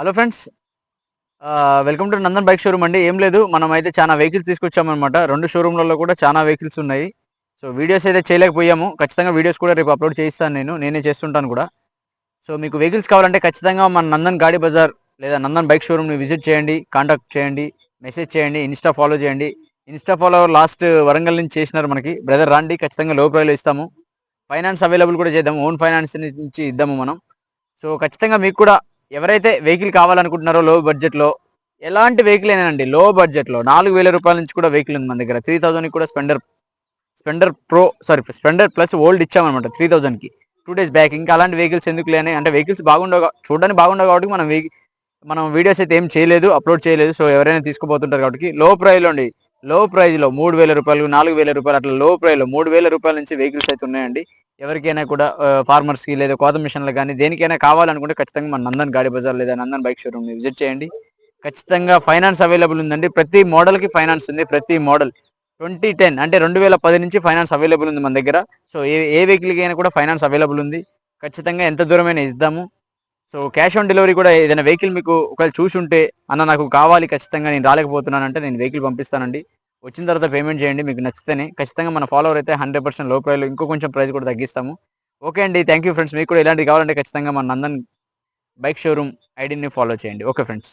Hello friends, welcome to Nandan bike showroom అండి. ఏం లేదు, మనం అయితే చాలా వెహికల్స్ తీసుకొచ్చామన్నమాట. 2 షోరూమ్లలో కూడా చాలా వెహికల్స్ ఉన్నాయి. సో వీడియోస్ అయితే చేయలేకపోయాము. ఖచ్చితంగా వీడియోస్ కూడా రేపు అప్లోడ్ చేయిస్తాను నేనే చేస్తుంటాను కూడా. సో మీకు వెహికల్స్ కావాలంటే ఖచ్చితంగా మన నందన్ గాడి బజార్ లేదా నందన్ బైక్ షోరూమ్ని విజిట్ చేయండి, కాంటాక్ట్ చేయండి, మెసేజ్ చేయండి, ఇన్స్టా ఫాలో చేయండి. ఇన్స్టా ఫాలో లాస్ట్ వరంగల్ నుంచి చేసినారు మనకి బ్రదర్. రాండి, ఖచ్చితంగా లో ప్రైస్లో ఇస్తాము. ఫైనాన్స్ అవైలబుల్ కూడా చేద్దాము, ఓన్ ఫైనాన్స్ నుంచి ఇద్దాము మనం. సో ఖచ్చితంగా మీకు కూడా ఎవరైతే వెహికల్ కావాలనుకుంటున్నారో లో బడ్జెట్లో, ఎలాంటి వెహికల్ అయినానండి లో బడ్జెట్లో 4,000 రూపాయల నుంచి కూడా వెహికల్ ఉంది మన దగ్గర. 3,000 కూడా స్పెండర్ ప్రో సారీ స్పెండర్ ప్లస్ ఓల్డ్ ఇచ్చామన్నమాట 3,000కి 2 days బ్యాక్. ఇంకా అలాంటి వెహికల్స్ ఎందుకు లేని అంటే వెహికల్స్ బాగుండవు, చూడడానికి బాగుండవు కాబట్టి మనం వీడియోస్ అయితే ఏం చేయలేదు, అప్లోడ్ చేయలేదు. సో ఎవరైనా తీసుకుపోతుంటారు కాబట్టి లో ప్రైస్లో అండి, లో ప్రైస్లో 3,000 రూపాయలు, 4,000 రూపాయలు, అట్లా లో ప్రైస్లో 3,000 రూపాయల నుంచి వెహికల్స్ అయితే ఉన్నాయండి. ఎవరికైనా కూడా ఫార్మర్స్కి లేదా కోత మిషన్లకు కానీ దేనికైనా కావాలనుకుంటే ఖచ్చితంగా మన నందన్ గాడి బజార్ లేదా నందన్ బైక్ షోరూమ్ని విజిట్ చేయండి. ఖచ్చితంగా ఫైనాన్స్ అవైలబుల్ ఉందండి. ప్రతి మోడల్కి ఫైనాన్స్ ఉంది. ప్రతి మోడల్ 2010 అంటే 2010 నుంచి ఫైనాన్స్ అవైలబుల్ ఉంది మన దగ్గర. సో ఏ వెహికల్కి అయినా కూడా ఫైనాన్స్ అవైలబుల్ ఉంది. ఖచ్చితంగా ఎంత దూరమైనా ఇద్దాము. సో క్యాష్ ఆన్ డెలివరీ కూడా, ఏదైనా వెహికల్ మీకు ఒకవేళ చూసి ఉంటే అన్న నాకు కావాలి ఖచ్చితంగా నేను రాలేకపోతున్నాను అంటే నేను వెహికల్ పంపిస్తానండి. వచ్చిన తర్వాత పేమెంట్ చేయండి మీకు నచ్చితేనే. ఖచ్చితంగా మన ఫాలోవర్ అయితే 100% లో ప్రైస్లో ఇంకో కొంచెం ప్రైస్ కూడా తగ్గిస్తాము. ఓకే అండి, థ్యాంక్ యూ ఫ్రెండ్స్. మీకు కూడా ఇలాంటివి కావాలంటే ఖచ్చితంగా మన నందన్ బైక్ షోరూమ్ ఐడిని ఫాలో చేయండి. Okay friends.